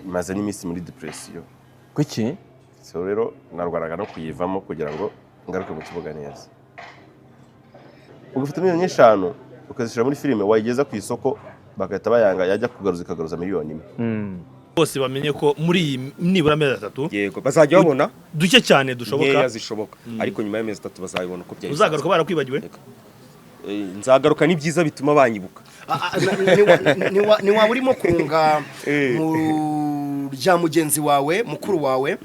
maze n'iminsi muri depression. Kuki? So rero narwaraga no kuyivamo kugira ngo ngaruke mu kibuga neza. Ugafite miliyoni 5 ukazishira muri filime wayigeza ku isoko bagahita bayanga yajya ikagaruza miliyoni 1. Bose bamenye ko muri nibura amezi 3 yego bazajya babona duke cyane dushoboka nkeya zishoboka ariko nyuma y'amezi 3 bazabibona uko byari. Uzagaruka barakwibagiwe? Nzagaruka ni byiza bituma banyibuka. Ni waba urimo kunga mu rya mugenzi wawe mukuru wawe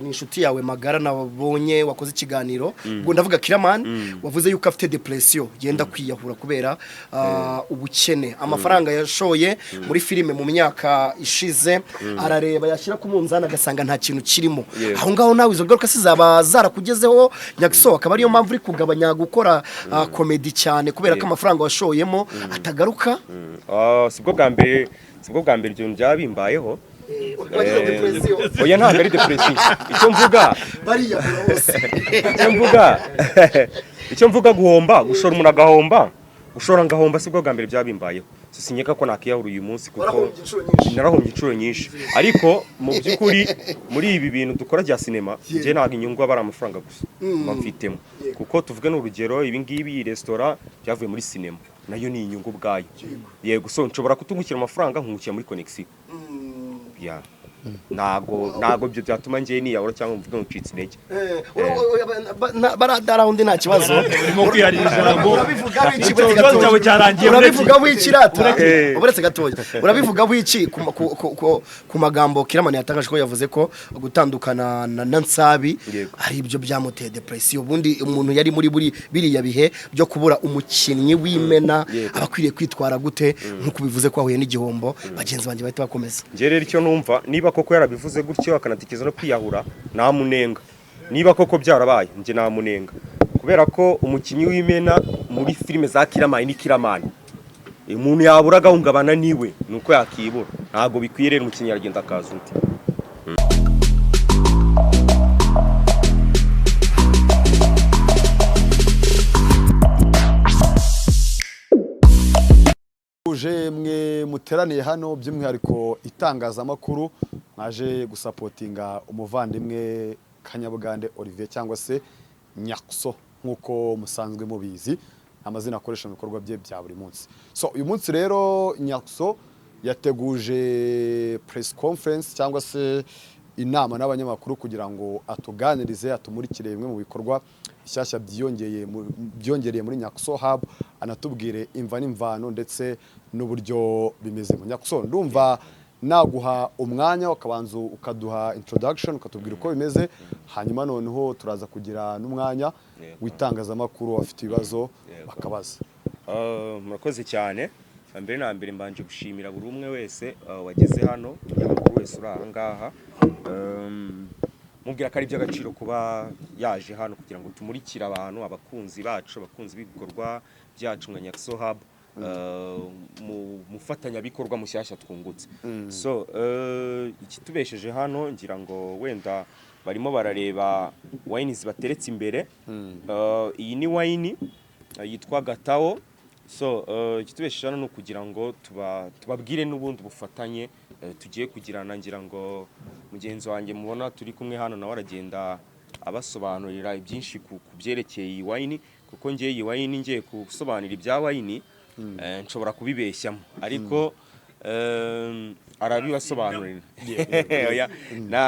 ni inshuti yawe magara nabonye wakoze ikiganiro ubwo ndavuga Kiraman wavuze yuko afite depression yenda kwiyahura kubera ubukene amafaranga yashoye muri filime mu myaka ishize arareba yashira ku munzana agasanga nta kintu kirimo aho ngaho nawe izo garuka sizaba zarakugezeho Nyakso akaba ariyo mpamvu uri kugabanya gukora comedy cyane kubera ko amafaranga washoyemo atagaruka. Sibwo bwa mbere ibyo byabimbayeho. Oya ntabwo ari depression. Icyo mvuga guhomba gushora umuntu agahomba ushora ngahomba sibwo bwa mbere byabimbayeho. Sinyeka ko nakiyahura uyu munsi kuko narahombye inshuro nyinshi ariko mu byukuri muri ibi bintu dukora bya cinema nje ntago inyungu abara amafaranga gusa bamfitemo kuko tuvuge n'urugero ibi ngibi restaurant byavuye muri cinema nayo ni inyungu bwayo yego so nshobora kutungukira amafaranga nkungukira muri connection ya nago byo byatuma ngiye niyahura cyangwa mvuga ucitse intege baradara undi nta kibazo urimo kwiyaririza ngo urabivuga w'ikirata uburetse gatoya urabivuga w'iki ku magambo Kiraman yatangaje ko yavuze ko gutandukana na Nsabi ari ibyo byamuteye depression ubundi umuntu yari muri biriya bihe byo kubura umukinnyi w'imena abakwiriye kwitwara gute nkuko bivuze ko ahuye n'igihombo bagenzi banje bahita bakomeza nje rero icyo numva niba koko yarabivuze gutyo akanatikeza no kwiyahura namunenga niba koko byarabaye nje namunenga kubera ko umukinnyi w'imena muri filime za Kiraman ni Kiraman umuntu yabura gahungabana niwe nuko yakibura ntago bikwiye rero umukinnyi yaragenda akaza uti uje mwe muteraniye hano by'umwihariko itangazamakuru mwaje gusapotinga umuvandimwe Kanyabugande Olivier cyangwa se Nyakso nkuko musanzwe mubizi amazina akoresha mu bikorwa bye bya buri munsi. So uyu munsi rero Nyakso yateguje press conference cyangwa se inama n'abanyamakuru kugira ngo atuganirize atumurikire bimwe mu bikorwa bishyashya byongereye muri Nyakso Hub anatubwire imva n'imvano ndetse n'uburyo bimeze mu Nyakso. Ndumva naguha umwanya ukabanza ukaduha introduction ukatubwira uko bimeze hanyuma noneho turaza kugira n'umwanya w'itangazamakuru afite ibibazo bakabaza. Murakoze cyane. Mbere na mbere mbanje gushimira buri umwe wese wageze hano y'amakuru wese uri ahangaha mubwira ko ari by'agaciro kuba yaje hano kugira ngo tumurikire abantu abakunzi bacu abakunzi b'ibikorwa byacu nka Nyakso Hub mufatanya bikorwa mushyashya twungutse. So ikitubesheje hano ngira ngo wenda barimo barareba wine zibateretse imbere iyi ni wine yitwa Gatao. So ikitubesheje hano no kugira ngo tubabwire n'ubundi bufatanye tugiye kugirana ngira ngo mugenzi wanjye mubona turi kumwe hano nawe aragenda abasobanurira ibyinshi ku byerekeye iyi wine kuko ngiye iyi wine ngiye gusobanura ibya wine nshobora kubibeshyamo ariko arabibasobanurira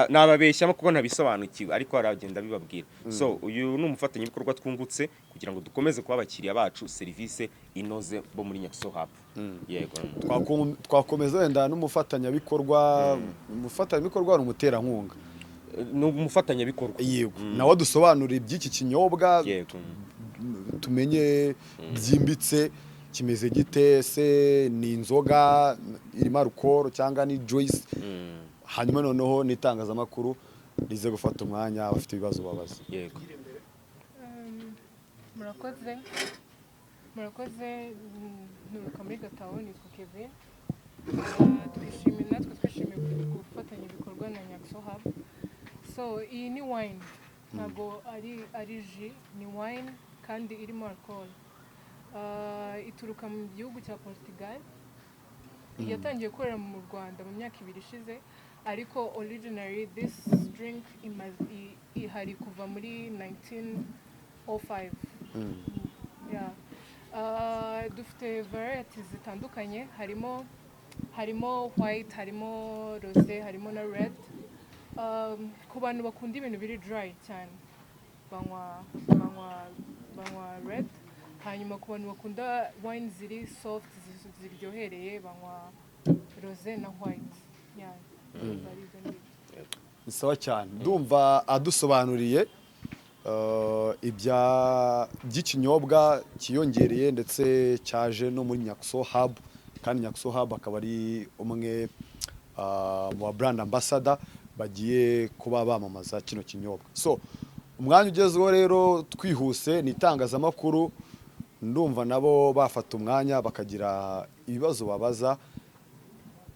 nababeshyamo kuko ntabisobanukiwe ariko aragenda bibabwira. So uyu ni umufatanya ibikorwa twungutse kugira ngo dukomeze kuba abakiriya bacu serivisi inoze bo muri Nyakso Hub. Yego twakomeza wenda n'umufatanya bikorwa ni umuterankunga n'umufatanya bikorwa yego nawe dusobanura iby'iki kinyobwa tumenye byimbitse kimeze gite se ni inzoga irimo alcohol cyangwa ni juice hanyuma noneho n'itangazamakuru rize gufata umwanya abafite ibibazo babaza. Yego murakoze nturuka muri Gatao nitwa Kevin twishimiye gufatanya ibikorwa na Nyakso Hub. So iyi ni wine ntabwo ari ji ni wine kandi irimo alcohol ituruka mu gihugu cya Portugal yatangiye gukorera mu Rwanda mu myaka 2 ishize ariko originally this drink ihari kuva muri 1905. Yeah. Dufite varieties zitandukanye harimo white, harimo rosé, harimo na red. Ku bantu bakunda ibintu biri dry cyane banywa red, hanyuma ku bantu bakunda wine ziri soft ziryohereye banywa rosé na white. Yeah. Ni sawa cyane ndumva adusobanuriye by'ikinyobwa kiyongereye ndetse cyaje no muri Nyakso Hub, kandi Nyakso Hub akaba ari umwe mu brand ambassador bagiye kuba bamamaza kino kinyobwa. So umwanya ugezweho rero twihuse ni itangazamakuru, ndumva nabo bafata umwanya bakagira ibibazo babaza,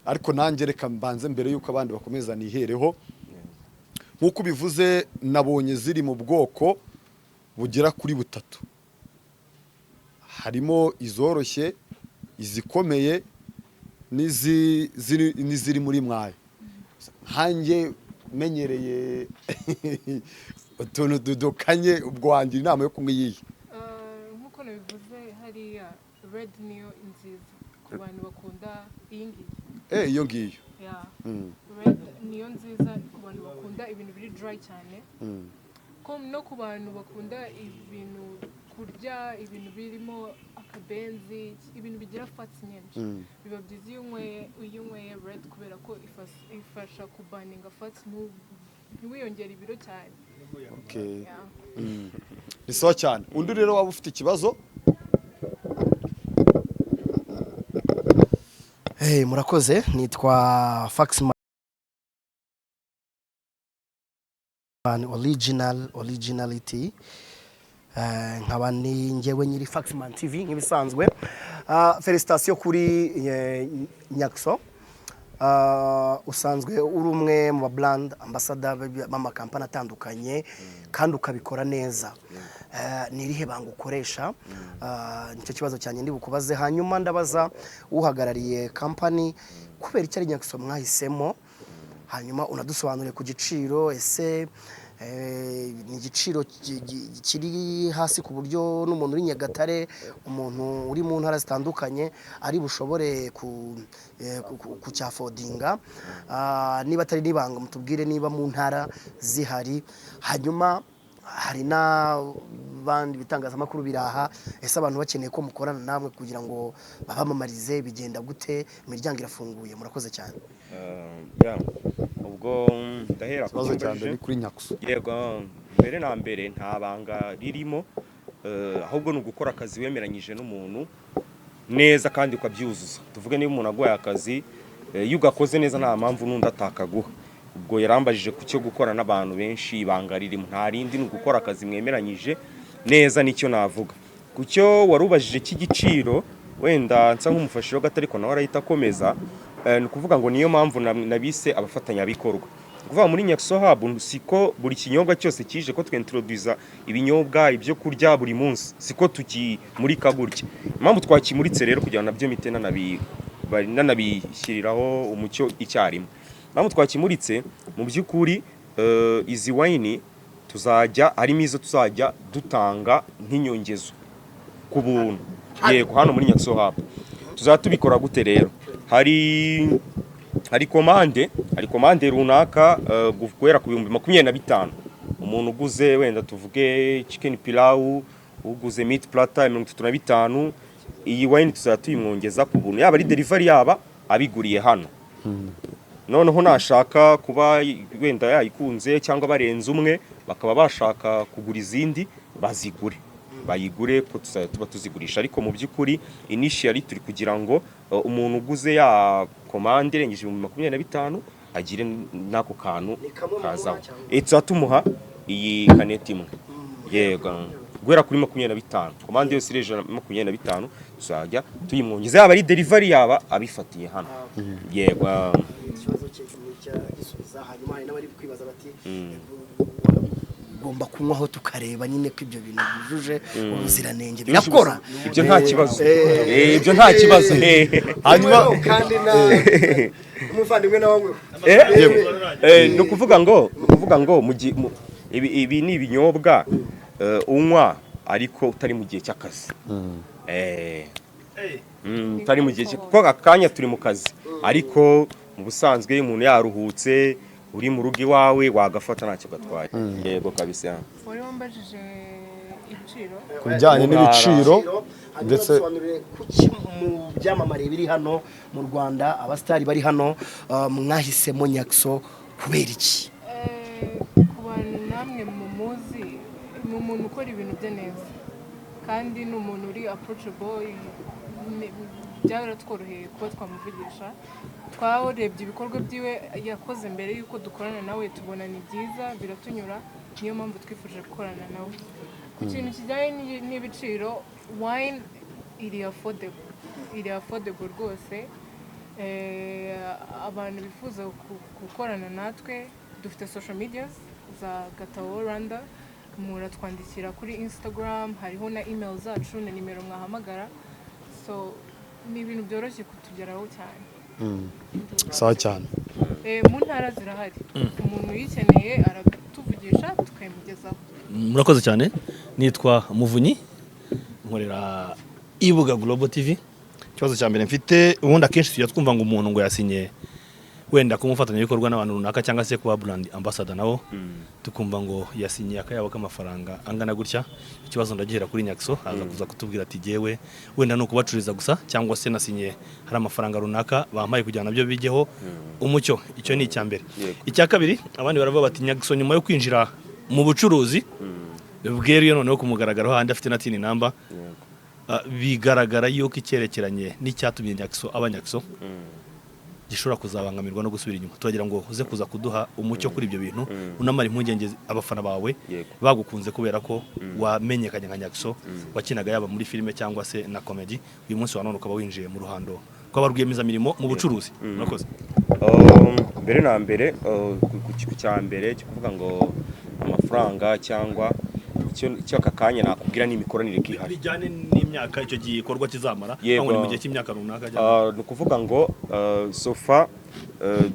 ariko nanjye reka mbanze mbere yuko abandi bakomeza nihereho. Nkuko bivuze nabonye ziri mu bwoko bugera kuri 3. Harimo izoroshye, izikomeye n'iziri muri mwayo. Hanjye menyereye utuntu dudukanye, ubwo wangira inama yo kunywa iyi. Nkuko nabivuze hariya red niyo nziza ku bantu bakunda iyi ngiyi. Iyo ngiyo. Yeah. Red niyo nziza ku bantu bakunda ibintu biri dry cyane. No ku bantu bakunda ibintu kurya ibintu birimo akabenzi, ibintu bigira fats nyinshi. Biba byiza iyo unyweye red kubera ko ifasha kubaninga fats ntiwiyongere ibiro cyane. Okay. Yeah. Ni sawa cyane. Undi rero waba ufite ikibazo? Murakoze, nitwa Faxman originality. Nkaba ni njyewe nyiri Faxman TV nk'ibisanzwe. Felicitation kuri Nyakso. Usanzwe uri umwe mu brand ambassador b'amakampani atandukanye kandi ukabikora neza. Nirihe banga ukoresha? Nicyo kibazo cyane ndi bukubaze, hanyuma ndabaza uhagarariye company kubera icyo ari Nyakso mwahisemo, hanyuma unadusobanurire ku giciro. Ese ni igiciro kiri hasi ku buryo n'umuntu uri Nyagatare, umuntu uri mu ntara zitandukanye ari bushobore kucyafodinga? Niba atari nibanga mutubwire niba mu ntara zihari. Hanyuma hari n'abandi bitangazamakuru biraha, ese abantu bakeneye ko mukorana namwe kugira ngo babamamarize bigenda gute? Imiryango irafunguye. Murakoze cyane. Ubwo ndahera ku kibazo cyane ni kuri Nyakso. Yego, mbere na mbere nta banga ririmo, ahubwo ni ugukora akazi wemeranyije n'umuntu neza kandi ukabyuzuza. Tuvuge niba umuntu aguhaye akazi, iyo ugakoze neza nta mpamvu n'undi atakaguha. Ubwo yarambajije ku cyo gukora n'abantu benshi, ibanga ririmo nta rindi, ni ugukora akazi mwemeranyije neza. Nicyo navuga ku cyo warubajije cy'igiciro, wenda nsa nk'umufashiro gato ariko nawe arahita akomeza. Ni ukuvuga ngo niyo mpamvu nabise abafatanyabikorwa. Kuva muri Nyakso Hub siko buri kinyobwa cyose kije ko twintroduza ibinyobwa ibyo kurya buri munsi, siko tukimurika gutya. Impamvu twakimuritse rero kugira ngo nabyo mite nanabishyiriraho umucyo icyarimwe. Impamvu twakimuritse mu by'ukuri, izi wine tuzajya harimo izo tuzajya dutanga nk'inyongezo ku buntu. Yego, hano muri Nyakso Hub tuzatubikora gute rero? Hari komande runaka guhera ku 25,000. Umuntu uguze wenda tuvuge chicken pilau, uguze meat platter 35, iyi wine tuzatuyimwongeza ku buntu, yaba ari delivery yaba abiguriye hano. Noneho nashaka kuba wenda yayikunze cyangwa barenze umwe bakaba bashaka kugura izindi bayigure ko tuba tuzigurisha. Ariko mu by'ukuri initially turi kugira ngo umuntu uguze ya komande irengeje 25 agire nako kantu kazaho. Tuzatumuha iyi kaneti imwe. Yego, guhera kuri 25, komande yose ireje 25 tuzajya tuyimwongeza, yaba ari delivery yaba abifatiye hano. Yego, ikibazo cye gisubiza. Hanyuma hari n'abari kwibaza bati tugomba kunywaho tukareba nyine ko ibyo bintu byujuje ubuziranenge birakora ibyo nta kibazo ibyo nta kibazo hanyuma kandi na umuvandimwe nawe ni ukuvuga ngo ibi ni ibinyobwa unywa ariko utari mu gihe cy'akazi utari mu gihe kuko akanya turi mu kazi ariko mu busanzwe umuntu yaruhutse uri mu rugo iwawe wagafata ntacyo gatwaye yego kabisa wari wambajije ibiciro ku bijyanye n'ibiciro ndetse kuki mu byamamare biri hano mu Rwanda abasitari bari hano mwahisemo Nyakso kubera iki ku bantu namwe mumuzi ni umuntu ukora ibintu bye neza kandi ni umuntu uri approachable byaratworoheye kuba twamuvugisha twarebye ibikorwa byiwe yakoze mbere y'uko dukorana nawe tubona ni byiza biratunyura niyo mpamvu twifuje gukorana nawe ku kintu kijyanye n'ibiciro wine iri affordable rwose abantu bifuza gukorana natwe dufite social media za Gatao Rwanda muratwandikira kuri Instagram hariho na email zacu na nimero mwahamagara so ni ibintu byoroshye kutugeraho cyane sawa cyane mu ntara zirahari umuntu uyikeneye aratuvugisha tukayimugezaho murakoze cyane nitwa Muvunyi nkorera Ibuga Global TV ikibazo cya mbere mfite ubundi akenshi tujya twumva ngo umuntu ngo yasinye wenda kumufatanya ibikorwa n'abantu runaka cyangwa se kuba brand ambassador nabo tukumva ngo yasinye akayabo k'amafaranga angana gutya ikibazo ndagihera kuri Nyakso aza kuza kutubwira ati jewe wenda no kubacuriza gusa cyangwa se nasinye hari amafaranga runaka bampaye kujyana nabyo bigeho umucyo icyo ni icya mbere icya kabiri abandi baravuga bati Nyakso nyuma yo kwinjira mu bucuruzi bweruye noneho kumugaragaraho handi afite na tini namba bigaragara yuko icyerekeranye n'icyatumye Nyakso Nyakso gishobora kuzabangamirwa no gusubira inyuma turagira ngo uze kuza kuduha umucyo kuri ibyo bintu unamara impungenge abafana bawe bagukunze kubera ko wamenyekanye nka Nyakso wakinaga yaba muri filime cyangwa se na comedy uyu munsi wa none ukaba winjiye mu ruhando rw'abarwiyemezamirimo mu bucuruzi murakoze mbere na mbere ku cya mbere cyo kuvuga ngo amafaranga cyangwa icyo aka kanya nakubwira ni imikoranire kihari bijyane n'imyaka icyo gikorwa kizamara cyangwa mu gihe cy'imyaka runaka ni ukuvuga ngo sofa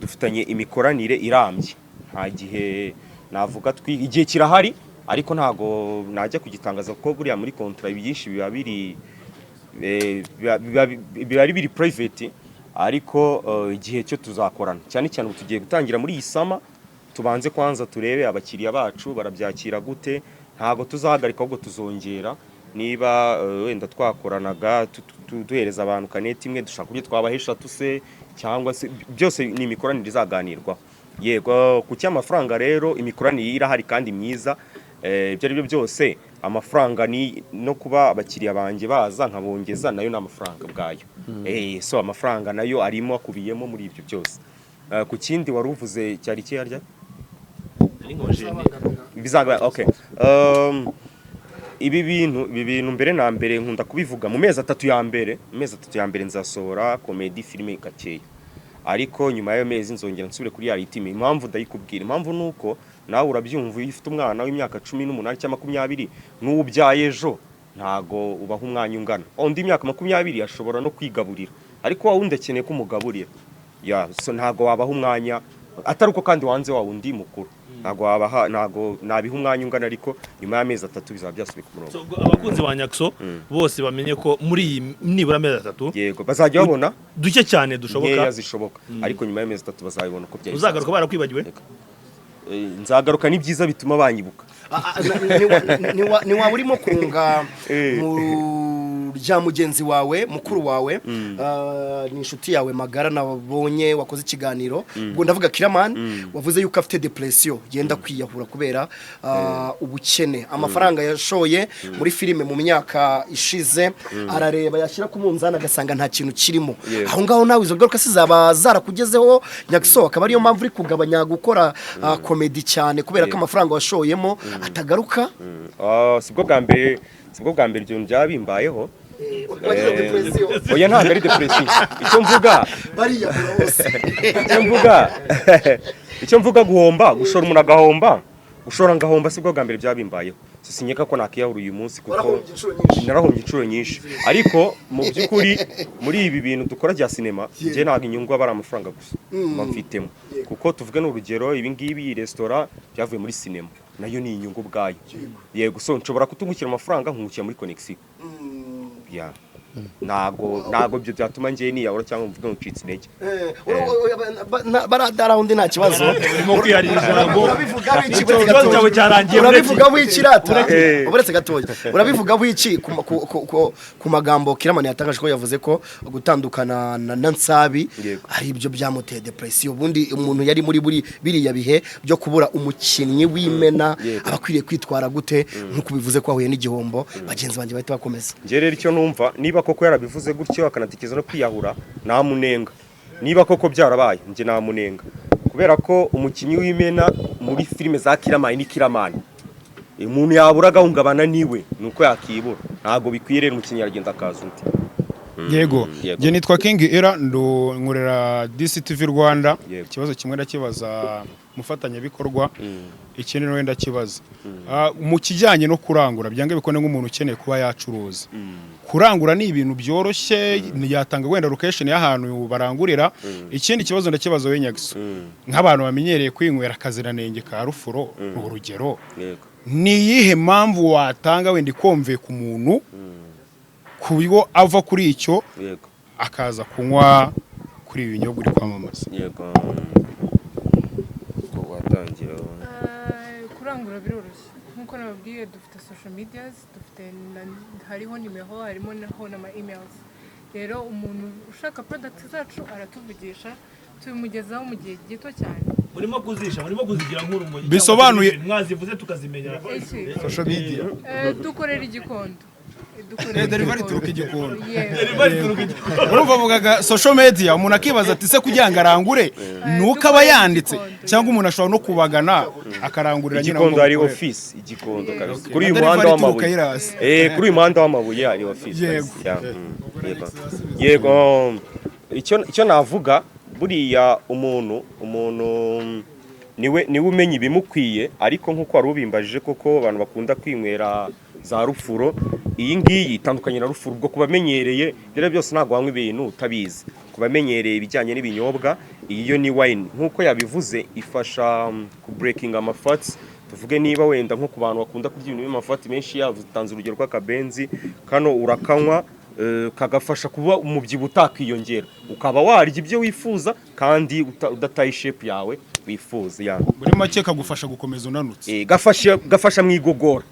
dufitanye imikoranire irambye nta gihe navuga igihe kirahari ariko ntago najya kugitangaza kuko buriya muri contrat byinshi biba biri private ariko igihe cyo tuzakorana cyane cyane tugiye gutangira muri iyi sama tubanze kwanza turebe abakiriya bacu barabyakira gute ntago tuzahagarika ahubwo tuzongera niba wenda twakoranaga duhereza abantu kaneti imwe dushaka kubyo twabahesha tuse cyangwa se byose ni imikoranire izaganirwa yego ku cy'amafaranga rero imikoranire irahari kandi myiza ibyo ari byo byose amafaranga ni no kuba abakiriya banjye baza nkabongeza nayo n'amafaranga bwayo so amafaranga nayo arimo akubiyemo muri ibyo byose ku kindi wari uvuze cyari cyarya okay ibi bintu mbere na mbere nkunda kubivuga mu mezi atatu ya mbere nzasohora comedy filime gakeya ariko nyuma y'ayo mezi nzongera nsubire kuri reality impamvu ndayikubwira impamvu nuko nawe urabyumva iyo ufite umwana w'imyaka 18 cyangwa 20 n'ubyaye ejo ntago ubaho umwanya ungana undi imyaka 20 ashobora no kwigaburira ariko wawe undekeneye ko umugaburira so ntago wabaho umwanya atari uko kandi wanze wawe undi mukuru ntago nabiha umwanya ungana ariko nyuma y'amezi atatu bizaba byasubiye ku murongo abakunzi ba Nyakso bose bamenye ko muri iyi nibura amezi atatu yego bazajya babona duke cyane dushoboka zishoboka ariko nyuma y'amezi atatu bazabibona ko byari uzagaruka barakwibagiwe nzagaruka ni byiza bituma banyibuka ni waba urimo kunga mu rya mugenzi wawe mukuru wawe ni inshuti yawe magara nabonye wakoze ikiganiro ubwo ndavuga Kiraman wavuze yuko afite depression yenda kwiyahura kubera ubukene amafaranga yashoye muri filime mu myaka ishize arareba yashyira ku munzana agasanga nta kintu kirimo aho ngaho nawe izo garuka sizaba zarakugezeho Nyakso akaba ariyo mpamvu uri kugabanya gukora comedy cyane kubera ko amafaranga washoyemo atagaruka sibwo bwa mbere ibyo byabimbayeho oya ntabwo ari depression icyo mvuga guhomba gushora umuntu agahomba ushobora ngahomba sibwo bwa mbere byabimbayeho sinyeka ko nakiyahura uyu munsi kuko narahombye inshuro nyinshi ariko mu by'ukuri muri ibi bintu dukora bya sinema njye ntabwo inyungu aba ari amafaranga gusa mfitemo kuko tuvuge n'urugero ibi ngibi iyi resitora byavuye muri sinema nayo ni inyungu bwayo yego so nshobora kutungukira amafaranga nkungukira muri connection ntago ibyo byatuma njye niyahura cyangwa mvuga ngo ncitse intege baradara undi nta kibazo urimo kwiyarira ijambo urabivuga w'ikirata uburetse gatoya urabivuga w'iki ku magambo Kiramani yatangaje ko yavuze ko gutandukana na Nsabi ari ibyo byamuteye depression ubundi umuntu yari muri biriya bihe byo kubura umukinnyi w'imena abakwiriye kwitwara gute nkuko bivuze ko ahuye n'igihombo bagenzi banjye bahita bakomeza njye rero icyo numva niba koko yarabivuze gutyo akanatekereza no kwiyahura namunenga niba koko byarabaye njye namunenga kubera ko umukinnyi w'imena muri filime za Kiramani ni Kiramani umuntu yabura gahungabana niwe nuko yakibura ntago bikwiye rero umukinnyi yaragenda akaza undi yego je nitwa King Era ndo nkorera DCTV Rwanda ikibazo kimwe ndakibaza mufatanya bikorwa ikindi no wenda kibaza mu kijyanye no kurangura byange bikone nk'umuntu ukeneye kuba yacuruza kurangura ni ibintu byoroshye yatanga wenda location y'ahantu barangurira ikindi kibazo ndakibazo we Nyagiso nk'abantu bamenyereye kwinywera akaziranenge ka rufuro urugero ni yihe mpamvu watanga wenda ikomve ku muntu kubigo ava kuri icyo akaza kunywa kuri ibi binyobwa uri kwamamaza yego ko watangira kurangura biroroshye nkuko nababwiye dufite social medias dufite hariho nimero harimo naho n'ama emails rero umuntu ushaka product zacu aratuvugisha tubimugezaho mu gihe gito cyane murimo kuzigira nk'urumogi bisobanuye mwazivuze tukazimenya social media dukorera igikondo delivery turuka igikondo urumva vugaga social media umuntu akibaza ati se kugira ngo arangure nuko aba yanditse cyangwa umuntu ashobora no kubagana akarangurira nyine igikondo ari office igikondo kabisa kuri uyu muhanda w'amabuye kuri uyu muhanda w'amabuye ari office yego icyo navuga buriya umuntu niwe umenya ibimukwiye ariko nkuko wari ubimbajije koko abantu bakunda kwinywera za rufuro iyi ngiyi itandukanye na rufuro ubwo kubamenyereye rero byose ntabwo wanywa ibintu utabizi kubamenyereye ibijyanye n'ibinyobwa iyo ni wine nkuko yabivuze ifasha ku breaking amafats tuvuge niba wenda nko ku bantu bakunda kurya ibintu by'amafati menshi yavutanze urugero rw'akabenzi kano urakanywa kagafasha kuba umubyibuho utakiyongera ukaba warya ibyo wifuza kandi udataye shape yawe wifuza muri make kagufasha gukomeza unanutse gafasha mu igogora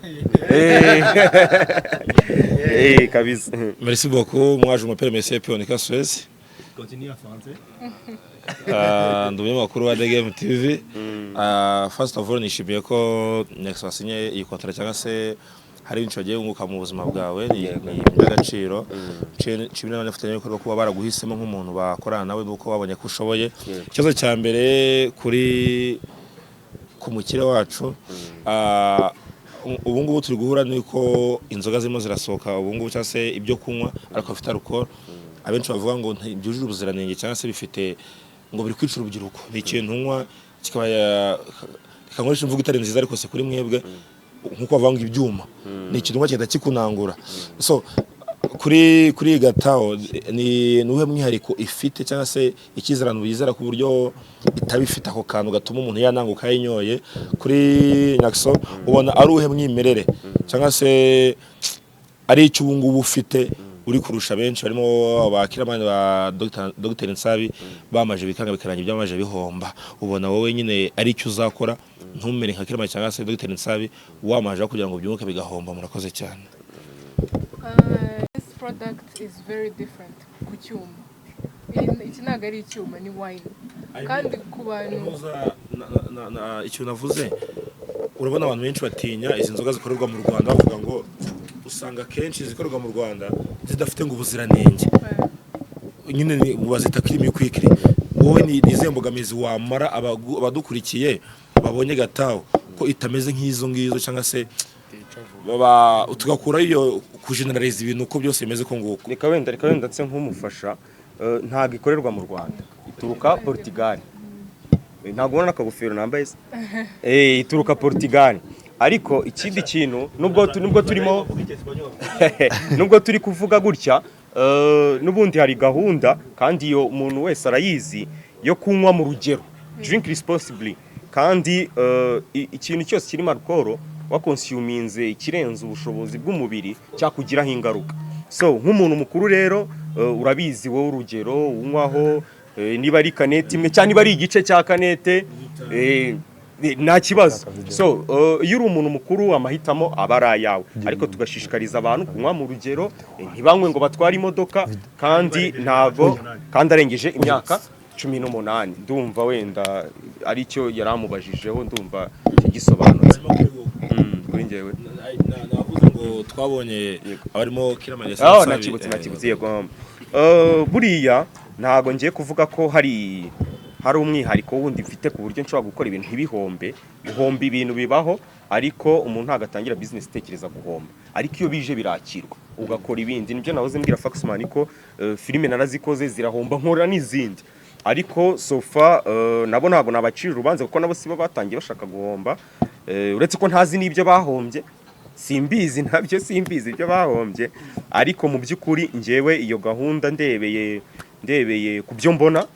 kabisa. Merci beaucoup. Moi je m'appelle Monsieur Pionica Suez. Continue en français. Ndi umunyamakuru wa The Game TV. First of all nishimiye ko Nyagiso wasinye iyi contract cyangwa se hari ibintu bagiye bunguka mu buzima bwawe ni iby'agaciro nshimira n'abafatanyabikorwa kuba baraguhisemo nk'umuntu bakorana nawe nuko babonye ko ushoboye. Ikibazo cya mbere kuri ku mukire wacu ubu ngubu turi guhura nuko inzoga zirimo zirasohoka ubu ngubu cyangwa se ibyo kunywa ariko bifite alcohol abenshi bavuga ngo byujuje ubuziranenge cyangwa se bifite ngo biri kwica urubyiruko ni ikintu unywa kikaba kankoresha imvugo itari nziza ariko se kuri mwebwe nkuko bavanga ibyuma ni ikintu cyenda kikunangura so kuri Gatao ni nuhe mwihariko ifite cyangwa se ikizerano bizera ku buryo itabifite ako kantu gatuma umuntu yananguka yinyoye kuri Nyagiso ubona ari uhe mwimerere cyangwa se ari icyo ubungubu ufite uri kurusha benshi barimo abakiramani ba Dr Nsabi bamaje bikanga bikaranye byamaje bihomba ubona wowe nyine ari icyo uzakora ntumere nka Kiramani cyangwa se Dr Nsabi wamaje kugira ngo byumuke bigahomba murakoze cyane. This product is very different ku cyuma iki ntabwo ari icyuma ni wine kandi ku bantu icyo navuze urabona abantu benshi batinya izi nzoga zikorerwa mu Rwanda bavuga ngo usanga kenshi zikorerwa mu Rwanda zidafite ngo ubuziranenge nyine bazita kirimi kwikiri wowe ni izembogamizi wamara abadukurikiye babonye Gatao ko itameze nk'izo ngizo cyangwa se tugakura iyo kujeneralize ibintu uko byose bimeze ko nguko reka wenda ndetse nk'umufasha ntago ikorerwa mu Rwanda ituruka Portugal ntabwo ubona akagofero nambaye se ituruka Portugal. Ariko ikindi kintu nubwo turimo nubwo turi kuvuga gutya n'ubundi hari gahunda kandi iyo umuntu wese arayizi yo kunywa mu rugero, drink responsibly, kandi ikintu cyose kirimo alcohol wakonsuminze ikirenze ubushobozi bw'umubiri cyakugiraho ingaruka. So nk'umuntu mukuru rero urabizi wowe urugero unywaho niba ari kanete imwe cyangwa niba ari igice cya kanete nta kibazo. So iyo uri umuntu mukuru amahitamo aba ari ayawe, ariko tugashishikariza abantu kunywa mu rugero, ntibanywe ngo batware imodoka kandi ntago kandi arengeje imyaka 18. Ndumva wenda aricyo yaramubajijeho, ndumva gisobanutse kuri njyewe. navuze ngo twabonye abarimo Kiramani nakibutse yego. Buriya ntago ngiye kuvuga ko hari umwihariko wundi mfite ku buryo nshobora gukora ibintu ntibihombe. Ibintu bibaho, ariko umuntu ntago atangira business tekereza guhomba, ariko iyo bije birakirwa ugakora ibindi. Nibyo nahoze mbwira Faxman ko filime narazikoze zirahomba nkora n'izindi, ariko sofa nabo ntago nabacira urubanza kuko nabo sibo batangiye bashaka guhomba. Uretse ko ntazi n'ibyo bahombye, simbizi ibyo bahombye, ariko mu by'ukuri njyewe iyo gahunda ndebeye ku byo mbona,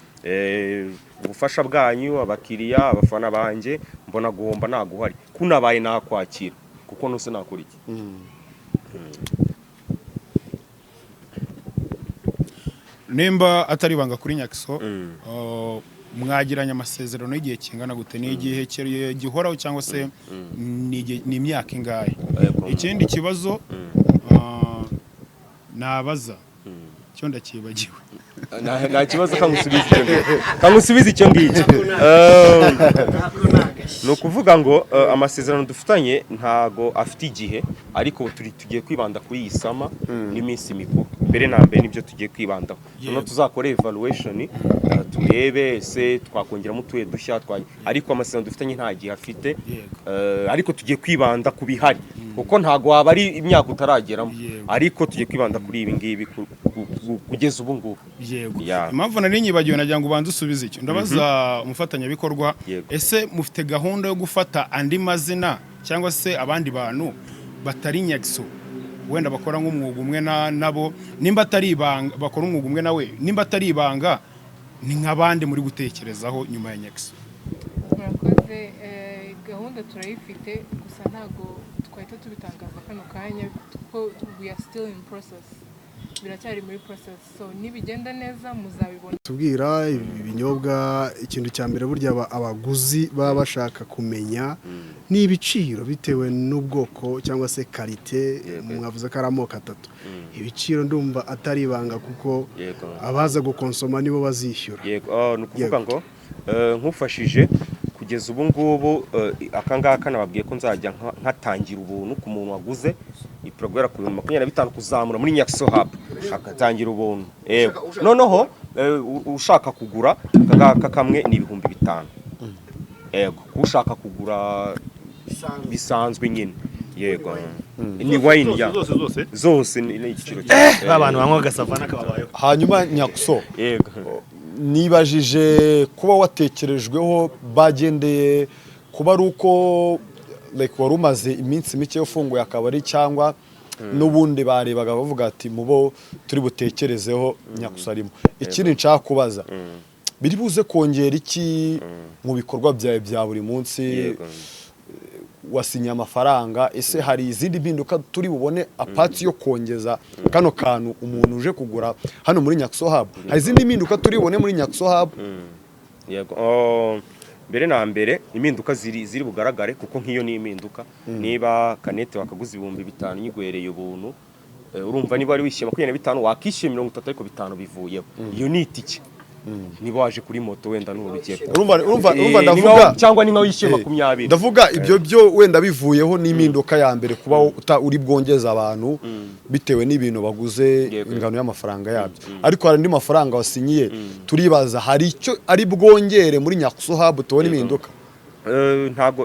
ubufasha bwanyu, abakiriya, abafana banjye, mbona guhomba naguhari, kunabaye nakwakira kuko nose nakora iki. Nimba atari banga kuri Nyakiso, mwagiranye amasezerano y'igihe kingana gute? Ni igihe gihoraho cyangwa se ni imyaka ingahe? Ikindi kibazo nabaza cyo ndakibagiwe. Nta kibazo, kamusubiza icyo ngicyo. Ni ukuvuga ngo amasezerano dufitanye ntago afite igihe, ariko tugiye kwibanda kuri iyi sama n'iminsi mikuru. Mbere na mbere nibyo tugiye kwibandaho. Noneho tuzakora evaluation, turebe ese twakongeramo utuye dushya, ariko amasezerano dufitanye nta gihe afite, ariko tugiye kwibanda ku bihari kuko ntago waba ari imyaka utarageramo, ariko tugiye kwibanda kuri ibi ngibi kugeza ubu ngubu. Impamvu nari nyibagiwe nagira ngo ubanze usubize icyo ndabaza umufatanyabikorwa, ese mufite gahunda yo gufata andi mazina cyangwa se abandi bantu batari Nyakiso wenda bakora nk'umwuga umwe nabo, nimba atari ibanga bakora umwuga umwe nawe, nimba atari ibanga ni nk'abandi muri gutekerezaho nyuma ya Nyakiso? Murakoze, gahunda turayifite, gusa ntago twahita tubitangaza kano kanya kuko we are still in process, biracyari muri process. So nibigenda neza muzabibona. Tubwira ibinyobwa, ikintu cya mbere burya abaguzi baba bashaka kumenya ni ibiciro bitewe n'ubwoko cyangwa se karite. Mwavuze ko ari amoko atatu. Ibiciro ndumva atari ibanga kuko abaza gukonsoma nibo bazishyura. Yego, ni ukuvuga ngo nkufashije kugeza ubu ngubu akangaka nababwiye ko nzajya nkatangira ubuntu ku muntu waguze iprogera ku 25 kuzamura muri Nyakiso Hub, akatangira ubuntu. Noneho ushaka kugura akangaka kamwe ni 5,000. Yego, ushaka kugura bisanzwe nyine. Yego, ni wine ya zose ni igiciro cyo abantu banywa gasavana kababayo. Hanyuma Nyakiso, yego, nibajije kuba watekerejweho bagendeye kuba ari uko wari umaze iminsi mike ufunguye akabari, cyangwa n'ubundi barebaga bavuga ati mubo turi butekerezeho Nyakiso arimo. Ikindi nshaka kubaza, biri buze kongera iki mu bikorwa byawe bya buri munsi? Wasinye amafaranga, ese hari izindi mpinduka turi bubone apati yo kongeza kano kantu umuntu uje kugura hano muri Nyakiso Hub? Hari izindi mpinduka turi bubone muri Nyakiso Hub? Yego, mbere na mbere impinduka ziri bugaragare kuko nk'iyo ni impinduka. Niba kanete wakaguza 5,000 nyigwereye ubuntu, urumva niba ari wishyuye 25 wakishyuye 30 ariko 5 bivuyeho, iyo ni itike. Niba waje kuri moto wenda n'urugero, urumva ndavuga cyangwa ni nka wishyuye 20. Ndavuga ibyo byo wenda bivuyeho n'impinduka ya mbere kuba uri bwongeza abantu bitewe n'ibintu baguze ingano y'amafaranga yabyo, ariko hari andi mafaranga wasinyiye turibaza hari icyo ari bwongere muri Nyakiso Hub tubona impinduka.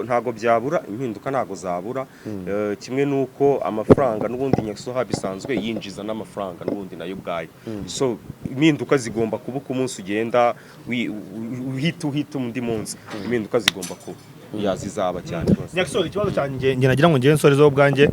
ntago byabura impinduka ntago zabura kimwe nuko amafaranga n'ubundi Nyakisoha bisanzwe yinjiza n'amafaranga n'ubundi nayo ubwayo so impinduka zigomba kuba uko umunsi ugenda uhita undi munsi impinduka zigomba kuba yazizaba cyane Nyakisoha ikibazo cyanjye nge nagira ngo ngire nsorezo ubwanjye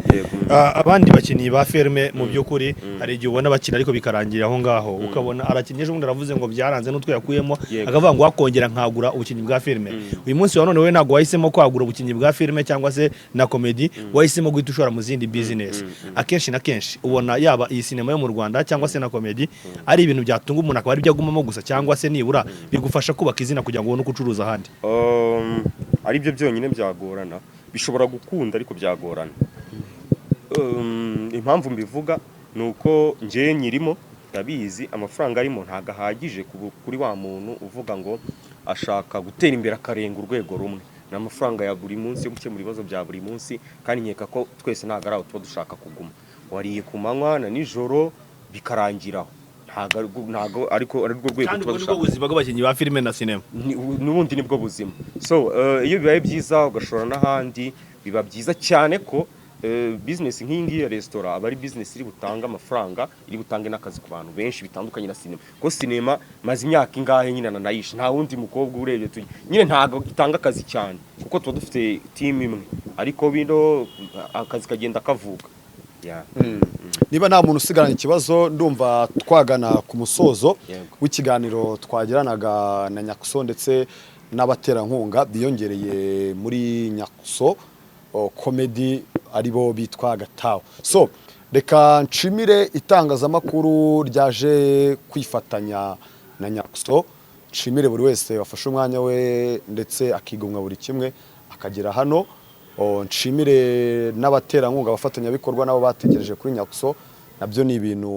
abandi bakinnyi ba ferme mu by'ukuri hari igihe ubona bakina ariko bikarangirira aho ngaho ukabona arakinnye ejo bundi aravuze ngo byaranze n'utwe yakuyemo akavuga ngo wakongera nkagura ubukinnyi bwa filme uyu munsi wa none we ntabwo wahisemo kwagura ubukinnyi bwa filme cyangwa se na komedi wahisemo guhita ushora mu zindi business akenshi na kenshi ubona yaba iyi sinema yo mu Rwanda cyangwa se na komedi ari ibintu byatunga umuntu akaba ari byo agumamo gusa cyangwa se nibura bigufasha kubaka izina kugira ngo ubone uko ucuruza ahandi ari byo byonyine byagorana bishobora gukunda ariko byagorana impamvu mbivuga ni uko njye nyirimo ndabizi amafaranga arimo ntago ahagije kuri wa muntu uvuga ngo ashaka gutera imbere akarenga urwego rumwe n'amafaranga ya buri munsi yo gukemura ibibazo bya buri munsi kandi nkeka ko twese ntago ari aho tuba dushaka kuguma wariye ku manywa na nijoro bikarangiraho ntago ariko ari rwo rwego tuba dushaka ubuzima bw'abakinnyi ba filime na sinema n'ubundi nibwo buzima so iyo bibaye byiza ugashora n'ahandi biba byiza cyane ko business nk'ingi ya restaurant aba ari business iri butanga amafaranga iri butange n'akazi ku bantu benshi bitandukanye na sinema ko sinema maze imyaka ingahe nyine nanayisha nta wundi mukobwa urebye nyine ntago itanga akazi cyane kuko tuba dufite team imwe ariko bino akazi kagenda kavuka niba nta muntu usigaranye ikibazo ndumva twagana ku musozo w'ikiganiro twagiranaga na Nyakuso ndetse n'abaterankunga biyongereye muri Nyakuso comedy aribo bitwa Gataho so reka nshimire itangazamakuru ryaje kwifatanya na Nyakuso nshimire buri wese wafashe umwanya we ndetse akigomwa buri kimwe akagera hano nshimire n'abaterankunga abafatanyabikorwa nabo batekereje kuri Nyakuso nabyo ni ibintu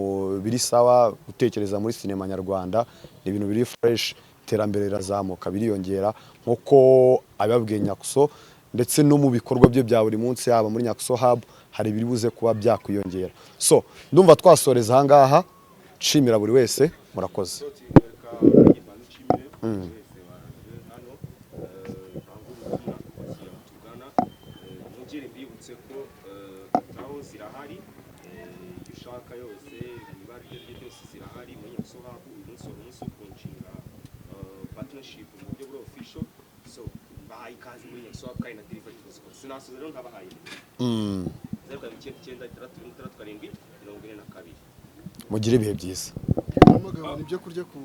biri sawa gutekereza muri sinema nyarwanda ni ibintu biri fresh iterambere rirazamuka biriyongera nkuko ababwiye Nyakuso ndetse no mu bikorwa bye bya buri munsi yaba muri Nyakuso Hub hari biri buze kuba byakwiyongera so ndumva twasoreza aha ngaha nshimira buri wese murakoze mugire ibihe byiza ibyo kurya ku